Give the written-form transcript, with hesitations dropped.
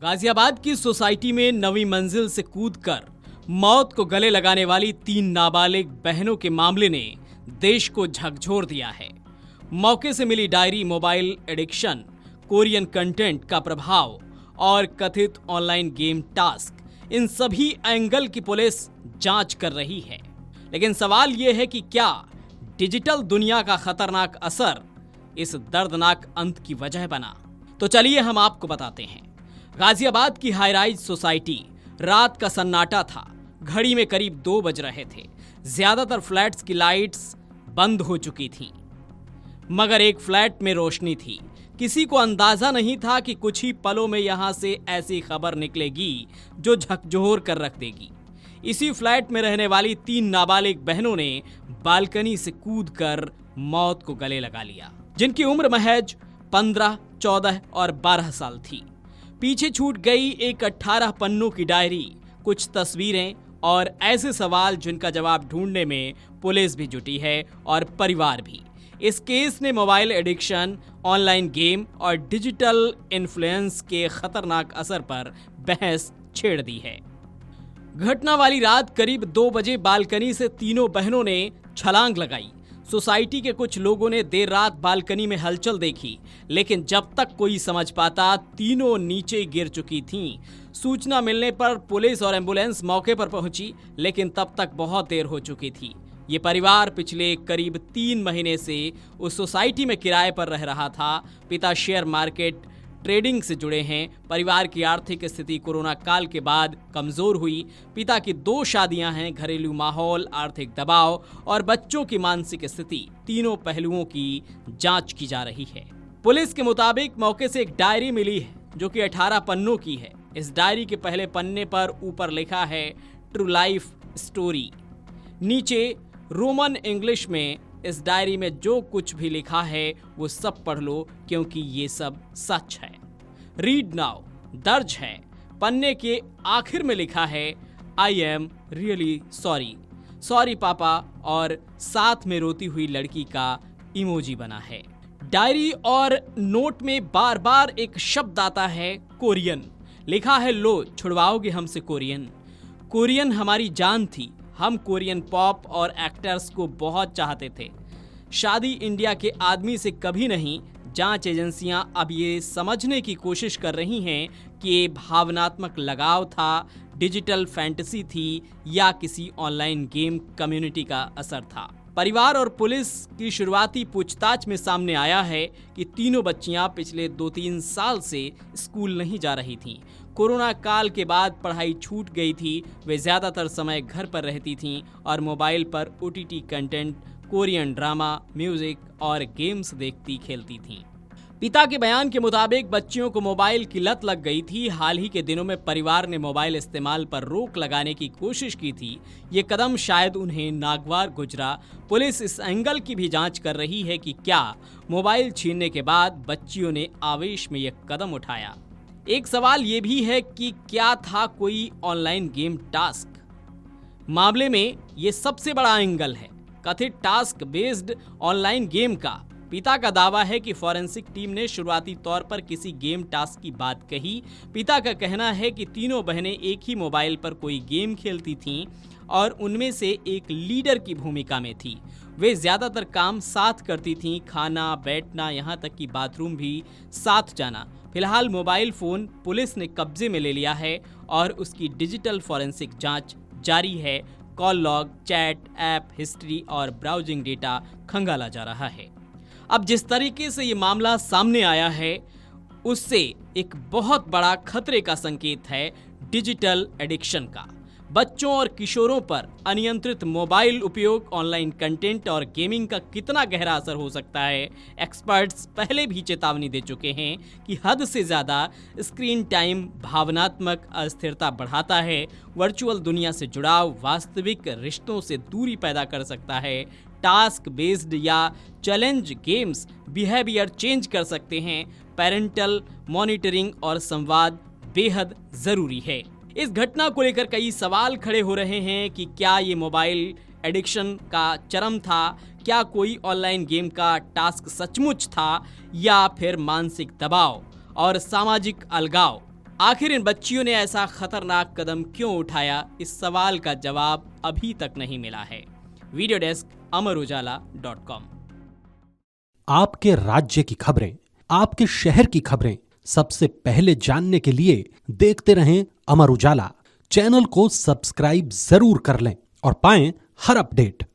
गाजियाबाद की सोसाइटी में नवी मंजिल से कूदकर मौत को गले लगाने वाली 3 नाबालिग बहनों के मामले ने देश को झकझोर दिया है। मौके से मिली diary, mobile addiction, Korean content का प्रभाव और कथित ऑनलाइन गेम टास्क, इन सभी एंगल की पुलिस जांच कर रही है। लेकिन सवाल यह है कि क्या डिजिटल दुनिया का खतरनाक असर इस दर्दनाक अंत की वजह बना? तो चलिए हम आपको बताते हैं। गाजियाबाद की हाईराइज सोसाइटी, रात का सन्नाटा था। घड़ी में करीब 2 बज रहे थे। ज्यादातर फ्लैट्स की लाइट्स बंद हो चुकी थीं, मगर एक फ्लैट में रोशनी थी। किसी को अंदाजा नहीं था कि कुछ ही पलों में यहां से ऐसी खबर निकलेगी जो झकझोर कर रख देगी। इसी फ्लैट में रहने वाली 3 नाबालिग बहनों ने बालकनी से कूदकर मौत को गले लगा लिया, जिनकी उम्र महज 15, 14 और 12 साल थी। पीछे छूट गई एक 18 पन्नों की डायरी, कुछ तस्वीरें और ऐसे सवाल जिनका जवाब ढूंढने में पुलिस भी जुटी है और परिवार भी। इस केस ने मोबाइल एडिक्शन, ऑनलाइन गेम और डिजिटल इन्फ्लुएंस के खतरनाक असर पर बहस छेड़ दी है। घटना वाली रात करीब 2 बजे बालकनी से तीनों बहनों ने छलांग लगाई। सोसाइटी के कुछ लोगों ने देर रात बालकनी में हलचल देखी, लेकिन जब तक कोई समझ पाता तीनों नीचे गिर चुकी थीं। सूचना मिलने पर पुलिस और एम्बुलेंस मौके पर पहुंची, लेकिन तब तक बहुत देर हो चुकी थी। ये परिवार पिछले करीब 3 महीने से उस सोसाइटी में किराए पर रह रहा था। पिता शेयर मार्केट ट्रेडिंग से जुड़े हैं। परिवार की आर्थिक स्थिति कोरोना काल के बाद कमजोर हुई। पिता की 2 शादियां हैं। घरेलू माहौल, आर्थिक दबाव और बच्चों की मानसिक स्थिति, तीनों पहलुओं की जांच की जा रही है। पुलिस के मुताबिक मौके से एक डायरी मिली है जो कि 18 पन्नों की है। इस डायरी के पहले पन्ने पर ऊपर लिखा है ट्रू लाइफ स्टोरी। नीचे रोमन इंग्लिश में इस डायरी में जो कुछ भी लिखा है वो सब पढ़ लो, क्योंकि ये सब सच है। रीड नाउ दर्ज है। पन्ने के आखिर में लिखा है I am really sorry, sorry पापा, और साथ में रोती हुई लड़की का इमोजी बना है। डायरी और नोट में बार बार एक शब्द आता है कोरियन। लिखा है लो छुड़वाओगे हमसे कोरियन। कोरियन हमारी जान थी। हम कोरियन पॉप और एक्टर्स को बहुत चाहते थे। शादी इंडिया के आदमी से कभी नहीं। जांच एजेंसियां अब ये समझने की कोशिश कर रही हैं कि ये भावनात्मक लगाव था, डिजिटल फैंटेसी थी या किसी ऑनलाइन गेम कम्युनिटी का असर था। परिवार और पुलिस की शुरुआती पूछताछ में सामने आया है कि तीनों बच्चियां पिछले 2-3 साल से स्कूल नहीं जा रही थीं। कोरोना काल के बाद पढ़ाई छूट गई थी। वे ज्यादातर समय घर पर रहती थीं और मोबाइल पर OTT content, Korean drama, music और गेम्स देखती खेलती थीं। पिता के बयान के मुताबिक बच्चियों को मोबाइल की लत लग गई थी। हाल ही के दिनों में परिवार ने मोबाइल इस्तेमाल पर रोक लगाने की कोशिश की थी। ये कदम शायद उन्हें नागवार गुजरा। पुलिस इस एंगल की भी जांच कर रही है कि क्या मोबाइल छीनने के बाद बच्चियों ने आवेश में यह कदम उठाया। एक सवाल ये भी है कि क्या था कोई ऑनलाइन गेम टास्क? मामले में ये सबसे बड़ा एंगल है, कथित टास्क बेस्ड ऑनलाइन गेम का। पिता का दावा है कि फॉरेंसिक टीम ने शुरुआती तौर पर किसी गेम टास्क की बात कही। पिता का कहना है कि तीनों बहनें एक ही मोबाइल पर कोई गेम खेलती थीं और उनमें से एक लीडर की भूमिका में थी। वे ज्यादातर काम साथ करती थीं, खाना, बैठना, यहाँ तक कि बाथरूम भी साथ जाना। फिलहाल मोबाइल फोन पुलिस ने कब्जे में ले लिया है और उसकी डिजिटल फॉरेंसिक जांच जारी है। Call log, chat, app history और ब्राउजिंग डेटा खंगाला जा रहा है। अब जिस तरीके से ये मामला सामने आया है उससे एक बहुत बड़ा खतरे का संकेत है डिजिटल एडिक्शन का। बच्चों और किशोरों पर अनियंत्रित मोबाइल उपयोग, ऑनलाइन कंटेंट और गेमिंग का कितना गहरा असर हो सकता है। एक्सपर्ट्स पहले भी चेतावनी दे चुके हैं कि हद से ज्यादा स्क्रीन टाइम भावनात्मक अस्थिरता बढ़ाता है। वर्चुअल दुनिया से जुड़ाव वास्तविक रिश्तों से दूरी पैदा कर सकता है। टास्क बेस्ड या चैलेंज गेम्स बिहेवियर चेंज कर सकते हैं। पेरेंटल मॉनिटरिंग और संवाद बेहद जरूरी है। इस घटना को लेकर कई सवाल खड़े हो रहे हैं कि क्या ये मोबाइल एडिक्शन का चरम था, क्या कोई ऑनलाइन गेम का टास्क सचमुच था, या फिर मानसिक दबाव और सामाजिक अलगाव। आखिर इन बच्चियों ने ऐसा खतरनाक कदम क्यों उठाया, इस सवाल का जवाब अभी तक नहीं मिला है। Video desk, amarujala.com। आपके राज्य की खबरें, आपके शहर की खबरें सबसे पहले जानने के लिए देखते रहें अमर उजाला। चैनल को सब्सक्राइब जरूर कर लें और पाएं हर अपडेट।